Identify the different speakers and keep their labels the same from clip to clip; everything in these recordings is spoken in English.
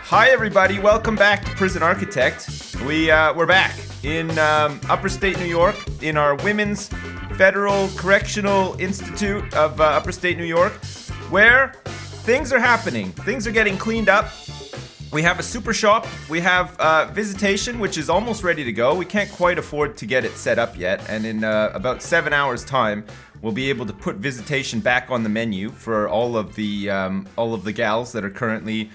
Speaker 1: Hi everybody, welcome back to Prison Architect. We're back in Upper State New York in our Women's Federal Correctional Institute of Upper State New York, where things are happening. Things are getting cleaned up. We have a super shop. We have Visitation, which is almost ready to go. We can't quite afford to get it set up yet, and in about 7 hours' time, we'll be able to put Visitation back on the menu for all of the gals that are currently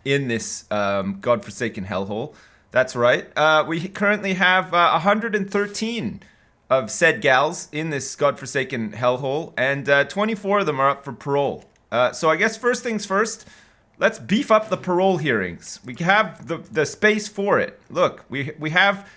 Speaker 1: in this godforsaken hellhole. That's right. We currently have 113 of said gals in this godforsaken hellhole, and 24 of them are up for parole. So I guess first things first, let's beef up the parole hearings. We have the space for it. Look, we have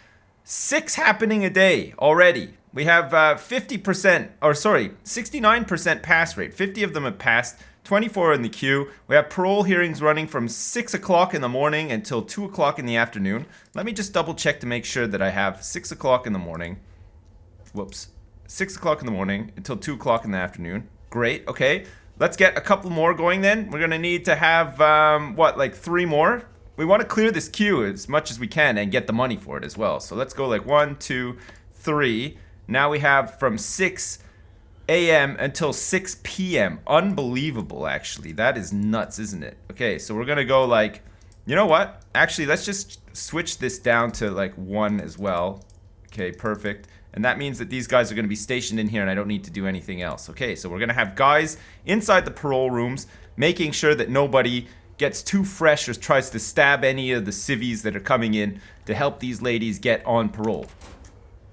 Speaker 1: 6 happening a day already. We have 69% pass rate. 50 of them have passed. 24 in the queue. We have parole hearings running from 6 o'clock in the morning until 2 o'clock in the afternoon. Let me just double check to make sure that I have 6 o'clock in the morning. 6 o'clock in the morning until 2 o'clock in the afternoon. Great, okay. Let's get a couple more going then. We're gonna need to have, 3 more? We wanna clear this queue as much as we can and get the money for it as well. So let's go like 1, 2, 3. Now we have from 6 a.m. until 6 p.m. Unbelievable, actually. That is nuts, isn't it? Okay, so we're gonna go like, you know what? Actually, let's just switch this down to like 1 as well. Okay, perfect. And that means that these guys are gonna be stationed in here and I don't need to do anything else. Okay, so we're gonna have guys inside the parole rooms making sure that nobody gets too fresh or tries to stab any of the civvies that are coming in to help these ladies get on parole.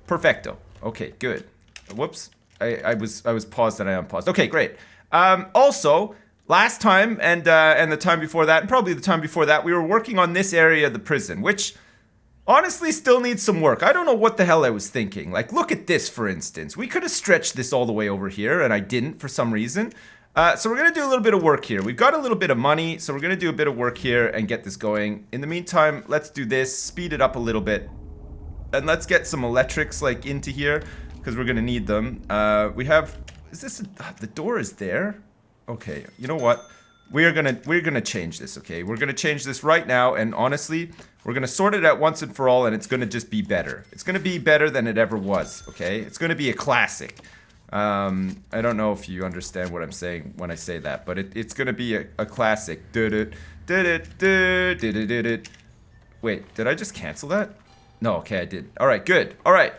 Speaker 1: Perfecto. Okay, good. Whoops. I was paused and I unpaused. Okay, great. Also, last time and the time before that, and probably the time before that, we were working on this area of the prison, which honestly still needs some work. I don't know what the hell I was thinking. Like, look at this, for instance. We could have stretched this all the way over here, and I didn't for some reason. So we're going to do a little bit of work here. We've got a little bit of money, so we're going to do a bit of work here and get this going. In the meantime, let's do this, speed it up a little bit, and let's get some electrics, like, into here, because we're gonna need them. The door is there? Okay, you know what? We're gonna change this, okay? We're gonna change this right now, and honestly, we're gonna sort it out once and for all, and it's gonna just be better. It's gonna be better than it ever was, okay? It's gonna be a classic. I don't know if you understand what I'm saying when I say that, but it's gonna be a classic. Wait, did I just cancel that? No, okay, I did. Alright, good. Alright.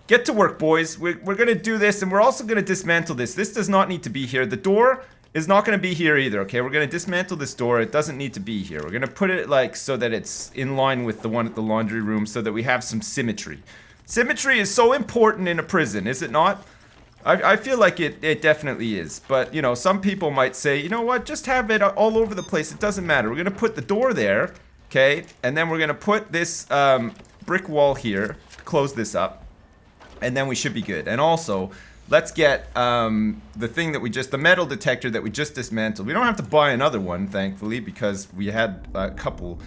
Speaker 1: Get to work, boys. We're going to do this, and we're also going to dismantle this. This does not need to be here. The door is not going to be here either, okay? We're going to dismantle this door. It doesn't need to be here. We're going to put it, like, so that it's in line with the one at the laundry room so that we have some symmetry. Symmetry is so important in a prison, is it not? I feel like it definitely is. But, you know, some people might say, you know what? Just have it all over the place. It doesn't matter. We're going to put the door there, okay? And then we're going to put this brick wall here, close this up. And then we should be good. And also, let's get the metal detector that we just dismantled. We don't have to buy another one, thankfully, because we had a couple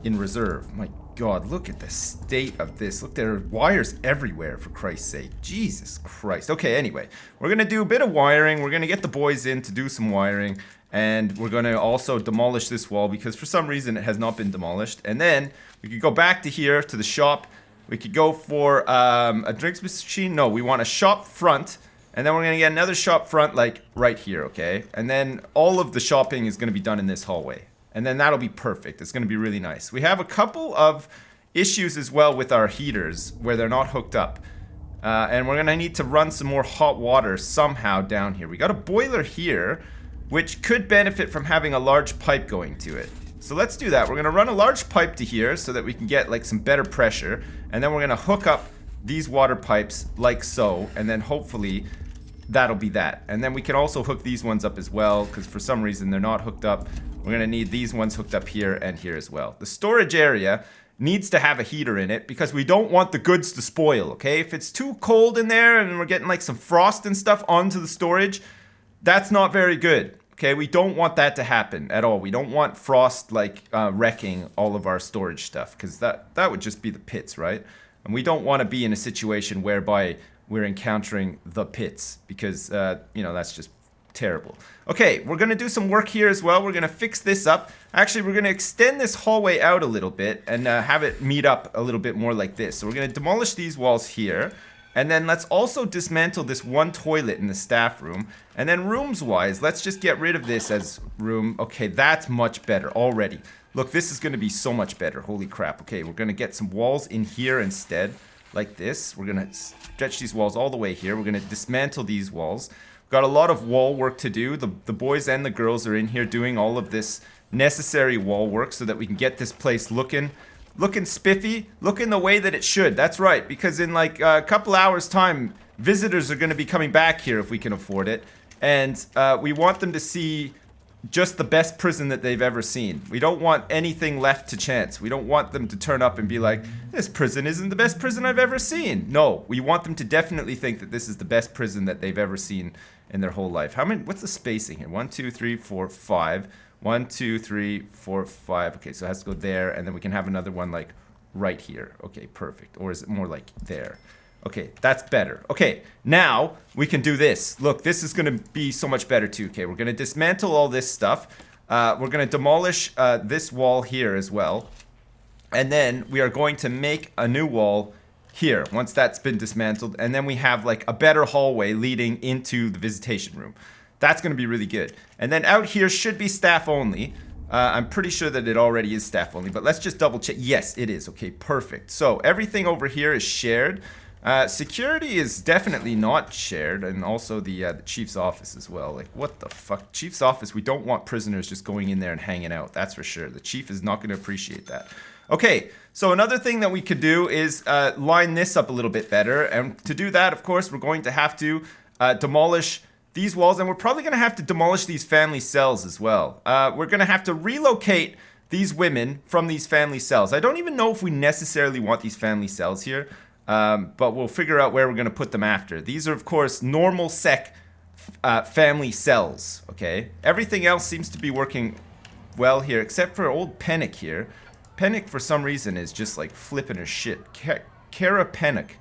Speaker 1: in reserve. My God, look at the state of this. Look, there are wires everywhere, for Christ's sake. Jesus Christ. Okay, anyway, we're going to do a bit of wiring. We're going to get the boys in to do some wiring. And we're going to also demolish this wall because for some reason it has not been demolished. And then we could go back to here, to the shop. We could go for a drinks machine. No, we want a shop front. And then we're going to get another shop front, like, right here, okay? And then all of the shopping is going to be done in this hallway. And then that'll be perfect. It's going to be really nice. We have a couple of issues as well with our heaters where they're not hooked up. And we're going to need to run some more hot water somehow down here. We got a boiler here, which could benefit from having a large pipe going to it. So let's do that. We're going to run a large pipe to here so that we can get like some better pressure. And then we're going to hook up these water pipes like so. And then hopefully that'll be that. And then we can also hook these ones up as well because for some reason they're not hooked up. We're going to need these ones hooked up here and here as well. The storage area needs to have a heater in it because we don't want the goods to spoil, okay? If it's too cold in there and we're getting like some frost and stuff onto the storage, that's not very good. Okay, we don't want that to happen at all. We don't want frost like wrecking all of our storage stuff because that would just be the pits, right? And we don't want to be in a situation whereby we're encountering the pits because, you know, that's just Terrible. Okay, we're going to do some work here as well. We're going to fix this up. Actually, we're going to extend this hallway out a little bit and have it meet up a little bit more like this. So we're going to demolish these walls here. And then let's also dismantle this one toilet in the staff room. And then rooms-wise, let's just get rid of this as room. Okay, that's much better already. Look, this is going to be so much better. Holy crap. Okay, we're going to get some walls in here instead, like this. We're going to stretch these walls all the way here. We're going to dismantle these walls. Got a lot of wall work to do. The boys and the girls are in here doing all of this necessary wall work so that we can get this place looking spiffy, looking the way that it should. That's right, because in like a couple hours time, visitors are going to be coming back here if we can afford it. And we want them to see just the best prison that they've ever seen. We don't want anything left to chance. We don't want them to turn up and be like, this prison isn't the best prison I've ever seen. No, we want them to definitely think that this is the best prison that they've ever seen in their whole life. How many, what's the spacing here? 1, 2, 3, 4, 5. 1, 2, 3, 4, 5. Okay, so it has to go there, and then we can have another one like right here. Okay, perfect. Or is it more like there? Okay, that's better. Okay, now we can do this. Look, this is going to be so much better too. Okay, we're going to dismantle all this stuff. We're going to demolish this wall here as well. And then we are going to make a new wall here once that's been dismantled. And then we have like a better hallway leading into the visitation room. That's going to be really good. And then out here should be staff only. I'm pretty sure that it already is staff only, but let's just double check. Yes, it is. Okay, perfect. So everything over here is shared. Security is definitely not shared, and also the chief's office as well. Like, what the fuck? Chief's office, we don't want prisoners just going in there and hanging out. That's for sure. The chief is not going to appreciate that. Okay, so another thing that we could do is line this up a little bit better. And to do that, of course, we're going to have to demolish these walls, and we're probably going to have to demolish these family cells as well. We're going to have to relocate these women from these family cells. I don't even know if we necessarily want these family cells here, but we'll figure out where we're going to put them after. These are, of course, normal sec family cells, okay? Everything else seems to be working well here, except for old Pennick here. Pennick, for some reason, is just, like, flipping her shit. Kara Pennick.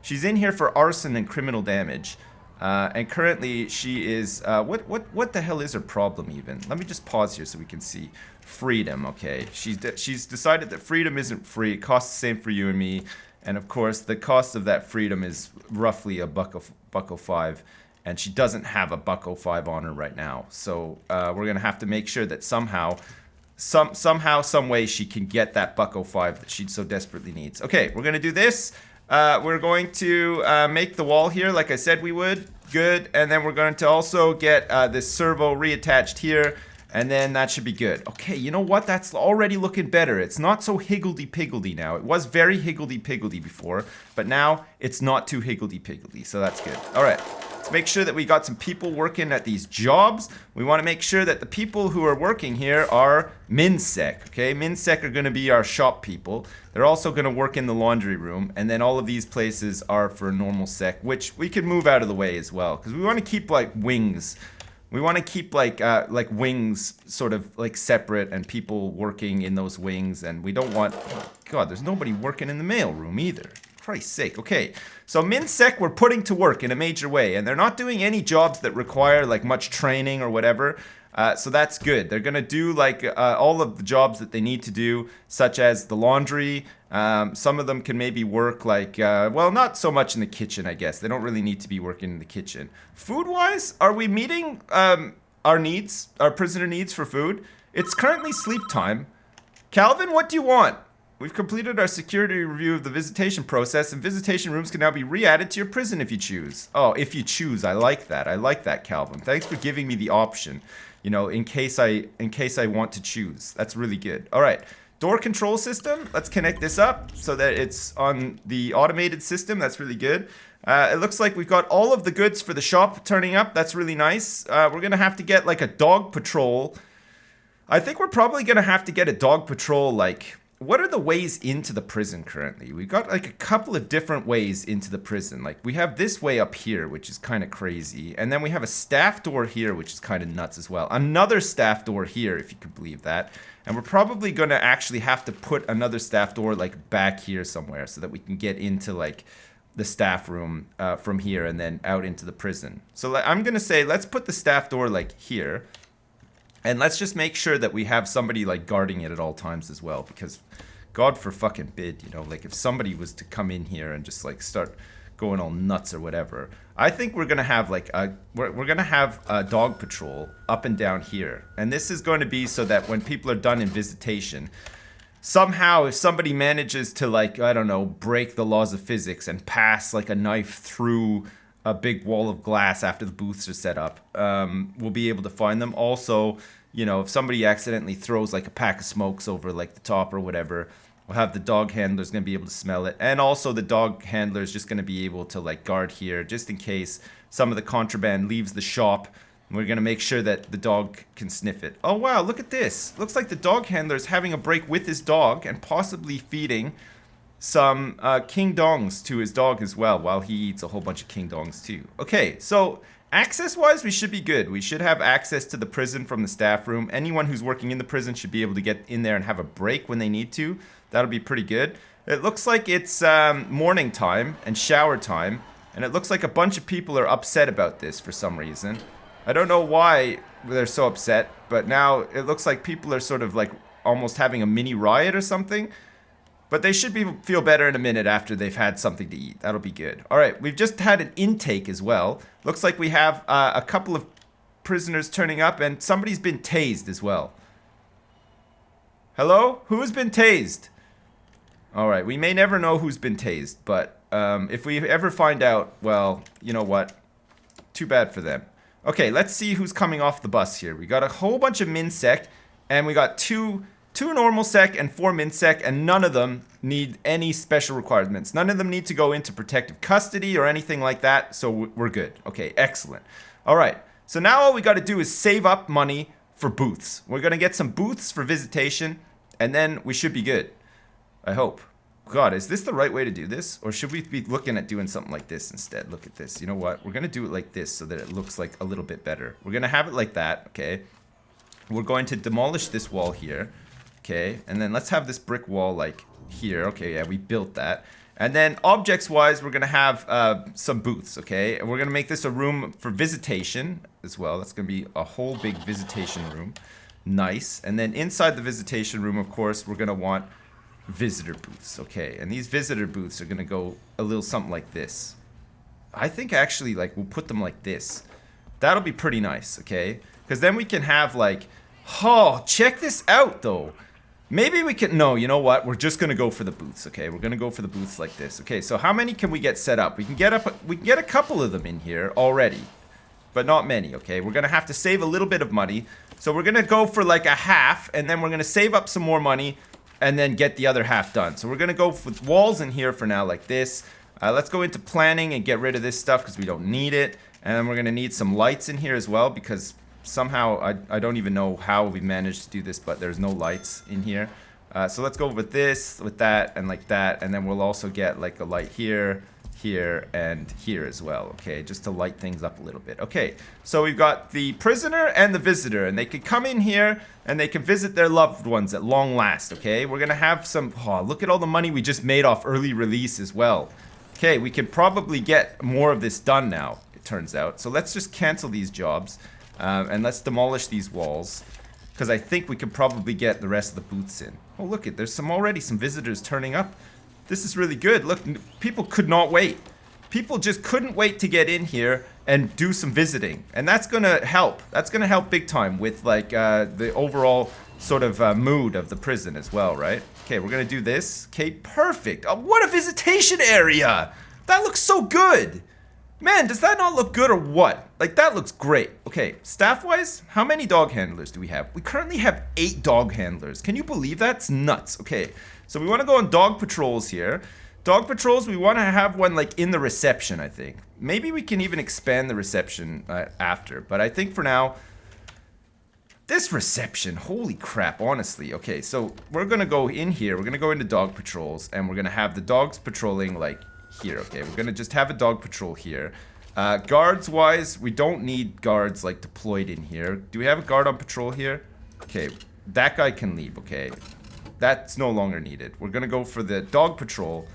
Speaker 1: She's in here for arson and criminal damage. And currently she is, what the hell is her problem even? Let me just pause here so we can see. Freedom, okay. She's decided that freedom isn't free. It costs the same for you and me. And of course, the cost of that freedom is roughly $1.05. And she doesn't have a $1.05 on her right now. So, we're gonna have to make sure that somehow, some way she can get that $1.05 that she so desperately needs. Okay, we're gonna do this. We're going to make the wall here like I said we would. Good. And then we're going to also get this servo reattached here. And then that should be good. Okay, you know what? That's already looking better. It's not so higgledy-piggledy now. It was very higgledy-piggledy before. But now it's not too higgledy-piggledy. So that's good. All right. Let's make sure that we got some people working at these jobs. We want to make sure that the people who are working here are MinSec, okay? MinSec are going to be our shop people. They're also going to work in the laundry room. And then all of these places are for normal sec, which we can move out of the way as well. Because we want to keep, like, wings. We want to keep, like wings sort of, like, separate and people working in those wings. And we don't want... Oh, God, there's nobody working in the mail room either. Christ's sake. Okay, so MinSec we're putting to work in a major way, and they're not doing any jobs that require like much training or whatever, so that's good. They're gonna do like all of the jobs that they need to do, such as the laundry. Some of them can maybe work like, well, not so much in the kitchen, I guess. They don't really need to be working in the kitchen. Food-wise, are we meeting our needs, our prisoner needs for food? It's currently sleep time. Calvin, what do you want? We've completed our security review of the visitation process, and visitation rooms can now be re-added to your prison if you choose. Oh, if you choose. I like that. I like that, Calvin. Thanks for giving me the option, you know, in case I want to choose. That's really good. All right. Door control system. Let's connect this up so that it's on the automated system. That's really good. It looks like we've got all of the goods for the shop turning up. That's really nice. We're going to have to get like a dog patrol. I think we're probably going to have to get a dog patrol like... What are the ways into the prison currently? We've got like a couple of different ways into the prison. Like we have this way up here, which is kind of crazy. And then we have a staff door here, which is kind of nuts as well. Another staff door here, if you could believe that. And we're probably going to actually have to put another staff door like back here somewhere so that we can get into like staff room from here and then out into the prison. So I'm gonna say let's put the staff door like here, and let's just make sure that we have somebody like guarding it at all times as well, because God for fucking bid, you know, like if somebody was to come in here and just like start going all nuts or whatever. I think we're gonna have like we're gonna have a dog patrol up and down here, and this is going to be so that when people are done in visitation, somehow if somebody manages to like, I don't know, break the laws of physics and pass like a knife through a big wall of glass after the booths are set up, we'll be able to find them. Also, you know, if somebody accidentally throws like a pack of smokes over like the top or whatever, we'll have the dog handlers going to be able to smell it. And also the dog handler is just going to be able to like guard here just in case some of the contraband leaves the shop. We're going to make sure that the dog can sniff it. Oh, wow, look at this. Looks like the dog handler is having a break with his dog and possibly feeding some king dongs to his dog as well while he eats a whole bunch of king dongs too. Okay, so access-wise, we should be good. We should have access to the prison from the staff room. Anyone who's working in the prison should be able to get in there and have a break when they need to. That'll be pretty good. It looks like it's morning time and shower time, and it looks like a bunch of people are upset about this for some reason. I don't know why they're so upset, but now it looks like people are sort of like almost having a mini riot or something. But they should feel better in a minute after they've had something to eat. That'll be good. All right, we've just had an intake as well. Looks like we have a couple of prisoners turning up, and somebody's been tased as well. Hello? Who has been tased? All right, we may never know who's been tased, but if we ever find out, well, you know what? Too bad for them. Okay, let's see who's coming off the bus here. We got a whole bunch of MinSec, and we got two normal sec and 4 MinSec, and none of them need any special requirements. None of them need to go into protective custody or anything like that, so we're good. Okay, excellent. All right, so now all we got to do is save up money for booths. We're going to get some booths for visitation, and then we should be good. I hope. God, is this the right way to do this? Or should we be looking at doing something like this instead? Look at this. You know what? We're going to do it like this so that it looks like a little bit better. We're going to have it like that, okay? We're going to demolish this wall here. Okay, and then let's have this brick wall like here. Okay, yeah, we built that. And then objects-wise, we're going to have some booths, okay? And we're going to make this a room for visitation as well. That's going to be a whole big visitation room. Nice. And then inside the visitation room, of course, we're going to want visitor booths, okay? And these visitor booths are going to go a little something like this. I think actually, like, we'll put them like this. That'll be pretty nice, okay? Because then we can have, like, oh, check this out, though. Maybe we can, no, you know what? We're just going to go for the booths, okay? We're going to go for the booths like this. Okay, so how many can we get set up? We can get a couple of them in here already, but not many, okay? We're going to have to save a little bit of money. So we're going to go for like a half, and then we're going to save up some more money and then get the other half done. So we're going to go with walls in here for now like this. Let's go into planning and get rid of this stuff because we don't need it. And then we're going to need some lights in here as well because somehow, I don't even know how we managed to do this, but there's no lights in here. So let's go with this, with that, and like that. And then we'll also get like a light here, here, and here as well, okay? Just to light things up a little bit. Okay, so we've got the prisoner and the visitor, and they can come in here and they can visit their loved ones at long last, okay? We're gonna have some, oh, look at all the money we just made off early release as well. Okay, we can probably get more of this done now, it turns out. So let's just cancel these jobs. And let's demolish these walls because I think we could probably get the rest of the booths in. Oh, look it, there's already some visitors turning up. This is really good. Look, people could not wait. People just couldn't wait to get in here and do some visiting. And that's going to help. That's going to help big time with like the overall sort of mood of the prison as well, right? Okay, we're going to do this. Okay, perfect. Oh, what a visitation area. That looks so good. Man, does that not look good or what? Like, that looks great. Okay, staff-wise, how many dog handlers do we have? We currently have 8 dog handlers. Can you believe that? It's nuts. Okay, so we want to go on dog patrols here. Dog patrols, we want to have one, like, in the reception, I think. Maybe we can even expand the reception after. But I think for now, this reception, holy crap, honestly. Okay, so we're going to go in here. We're going to go into dog patrols, and we're going to have the dogs patrolling, like, here. Okay, we're gonna just have a dog patrol here. Guards wise, we don't need guards like deployed in here. Do we have a guard on patrol here? Okay, that guy can leave. Okay, that's no longer needed. We're gonna go for the dog patrol,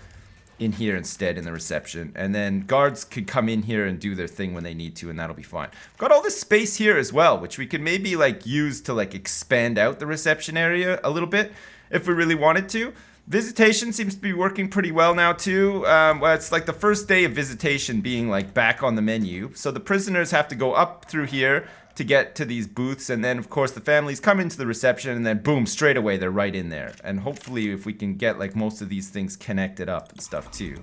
Speaker 1: in here instead in the reception. And then guards could come in here and do their thing when they need to, and that'll be fine. Got all this space here as well, which we could maybe like use to like expand out the reception area a little bit if we really wanted to. Visitation seems to be working pretty well now too. Well, it's like the first day of visitation being like back on the menu. So the prisoners have to go up through here to get to these booths, and then of course the families come into the reception, and then boom, straight away they're right in there. And hopefully if we can get like most of these things connected up and stuff too.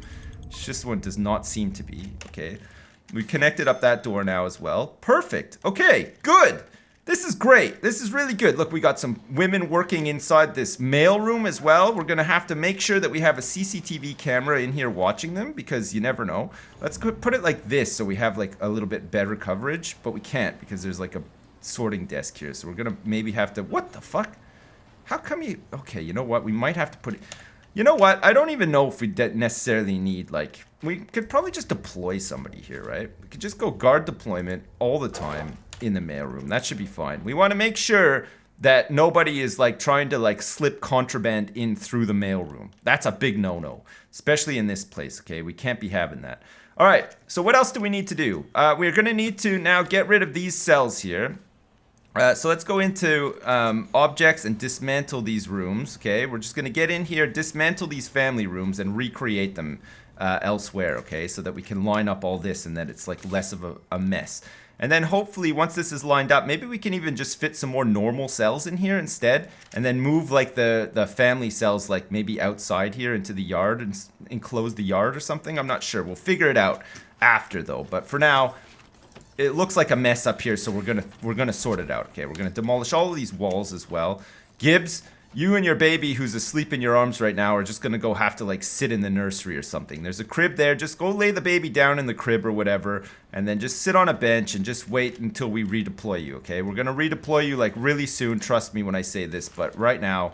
Speaker 1: This one does not seem to be. Okay, we connected up that door now as well. Perfect. Okay, good. This is great. This is really good. Look, we got some women working inside this mail room as well. We're gonna have to make sure that we have a CCTV camera in here watching them, because you never know. Let's put it like this so we have like a little bit better coverage, but we can't because there's like a sorting desk here. So we're gonna maybe have to, what the fuck? How come you, okay, you know what? We might have to put it, you know what? I don't even know if we necessarily need like, we could probably just deploy somebody here, right? We could just go guard deployment all the time in the mailroom. That should be fine. We want to make sure that nobody is like trying to like slip contraband in through the mailroom. That's a big no-no, especially in this place, okay? We can't be having that. All right, so what else do we need to do? We're going to need to now get rid of these cells here. So let's go into objects and dismantle these rooms, okay? We're just going to get in here, dismantle these family rooms, and recreate them elsewhere, okay? So that we can line up all this and that it's like less of a mess. And then hopefully once this is lined up, maybe we can even just fit some more normal cells in here instead, and then move like the family cells like maybe outside here into the yard and enclose the yard or something. I'm not sure. We'll figure it out after though. But for now, it looks like a mess up here, so we're gonna sort it out. Okay, we're gonna demolish all of these walls as well. Gibbs, you and your baby who's asleep in your arms right now are just gonna go have to like sit in the nursery or something. There's a crib there. Just go lay the baby down in the crib or whatever, and then just sit on a bench and just wait until we redeploy you, okay? We're gonna redeploy you like really soon, trust me when I say this, but right now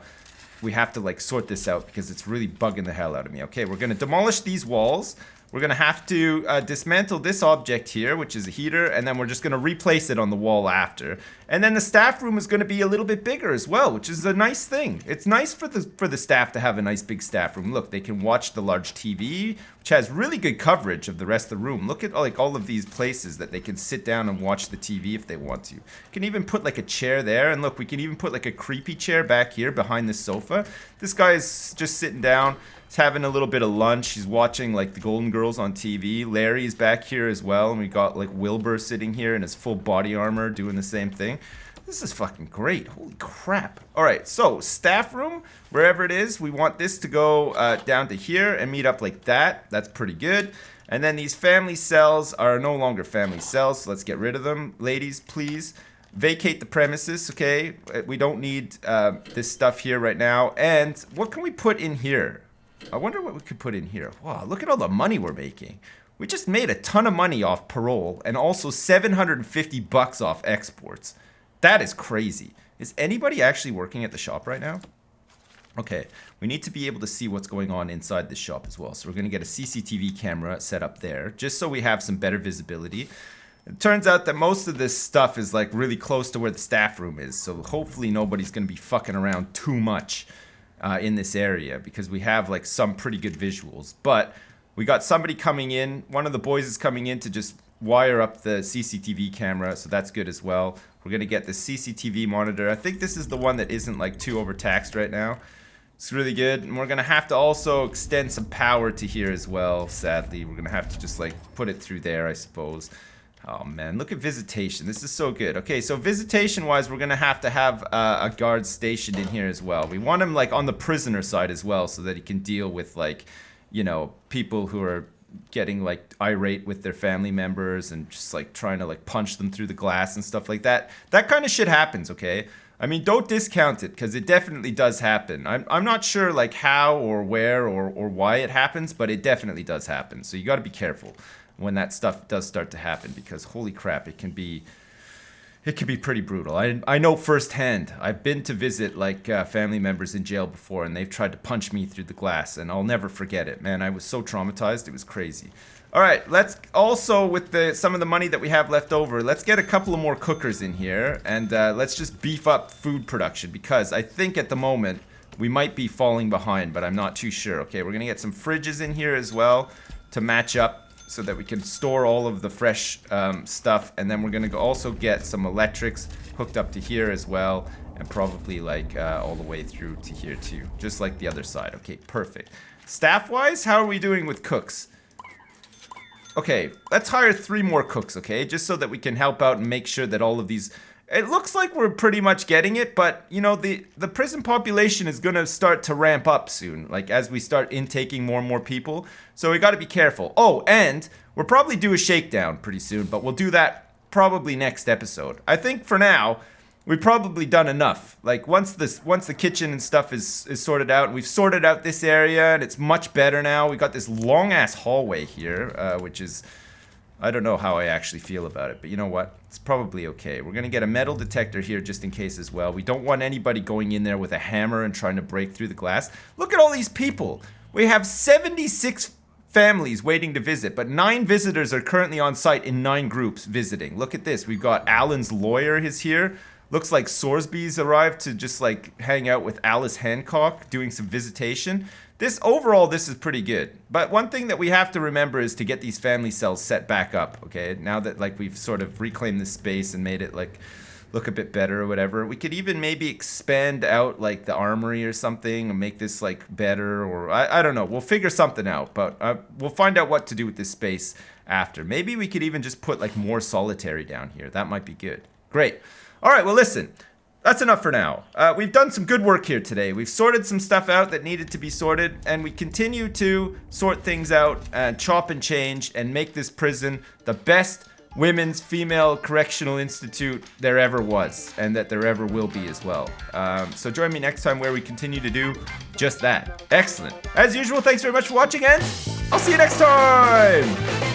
Speaker 1: we have to like sort this out because it's really bugging the hell out of me. Okay, we're gonna demolish these walls. We're gonna have to dismantle this object here, which is a heater, and then we're just gonna replace it on the wall after. And then the staff room is gonna be a little bit bigger as well, which is a nice thing. It's nice for the staff to have a nice big staff room. Look, they can watch the large TV, which has really good coverage of the rest of the room. Look at like all of these places that they can sit down and watch the TV if they want to. You can even put like a chair there, and look, we can even put like a creepy chair back here behind the sofa. This guy is just sitting down. He's having a little bit of lunch. He's watching like the Golden Girls on TV. Larry's back here as well, and we got like Wilbur sitting here in his full body armor doing the same thing. This is fucking great. Holy crap. All right, so staff room, wherever it is, we want this to go down to here and meet up like that. That's pretty good. And then these family cells are no longer family cells, so let's get rid of them. Ladies, please vacate the premises, okay? We don't need this stuff here right now. And what can we put in here? I wonder what we could put in here. Wow, look at all the money we're making. We just made a ton of money off parole and also $750 off exports. That is crazy. Is anybody actually working at the shop right now? Okay, we need to be able to see what's going on inside the shop as well. So we're going to get a CCTV camera set up there just so we have some better visibility. It turns out that most of this stuff is like really close to where the staff room is. So hopefully nobody's going to be fucking around too much in this area because we have like some pretty good visuals. But we got somebody coming in. One of the boys is coming in to just wire up the CCTV camera, so that's good as well. We're going to get the CCTV monitor. I think this is the one that isn't like too overtaxed right now. It's really good. And we're going to have to also extend some power to here as well, sadly. We're going to have to just like put it through there, I suppose. Oh man, look at Visitation. This is so good. Okay, so Visitation-wise, we're going to have a guard stationed in here as well. We want him like on the prisoner side as well so that he can deal with like, you know, people who are getting like irate with their family members and just like trying to like punch them through the glass and stuff like that. That kind of shit happens, okay? I mean, don't discount it because it definitely does happen. I'm not sure like how or where or why it happens, but it definitely does happen. So you got to be careful when that stuff does start to happen because holy crap, it can be pretty brutal. I know firsthand. I've been to visit like family members in jail before, and they've tried to punch me through the glass, and I'll never forget it. Man, I was so traumatized. It was crazy. All right, let's also, with some of the money that we have left over, let's get a couple of more cookers in here, and let's just beef up food production because I think at the moment we might be falling behind, but I'm not too sure. Okay, we're gonna get some fridges in here as well to match up so that we can store all of the fresh stuff. And then we're gonna also get some electrics hooked up to here as well, and probably like all the way through to here too, just like the other side. Okay, perfect. Staff-wise, how are we doing with cooks? Okay, let's hire 3 more cooks, okay? Just so that we can help out and make sure that all of these... It looks like we're pretty much getting it, but, you know, the prison population is going to start to ramp up soon, like, as we start intaking more and more people. So we got to be careful. Oh, and we'll probably do a shakedown pretty soon, but we'll do that probably next episode. I think for now, we've probably done enough. Like, once the kitchen and stuff is sorted out, and we've sorted out this area, and it's much better now. We got this long-ass hallway here, which is... I don't know how I actually feel about it, but you know what? It's probably okay. We're going to get a metal detector here just in case as well. We don't want anybody going in there with a hammer and trying to break through the glass. Look at all these people. We have 76 families waiting to visit, but 9 visitors are currently on site in 9 groups visiting. Look at this. We've got Alan's lawyer is here. Looks like Sorsby's arrived to just like hang out with Alice Hancock doing some visitation. Overall, this is pretty good. But one thing that we have to remember is to get these family cells set back up, okay? Now that like we've sort of reclaimed this space and made it like look a bit better or whatever. We could even maybe expand out like the armory or something and make this like better, or I don't know. We'll figure something out, but we'll find out what to do with this space after. Maybe we could even just put like more solitary down here. That might be good. Great. All right, well, listen. That's enough for now. We've done some good work here today. We've sorted some stuff out that needed to be sorted, and we continue to sort things out and chop and change and make this prison the best women's female correctional institute there ever was, and that there ever will be as well. So join me next time where we continue to do just that. Excellent. As usual, thanks very much for watching, and I'll see you next time!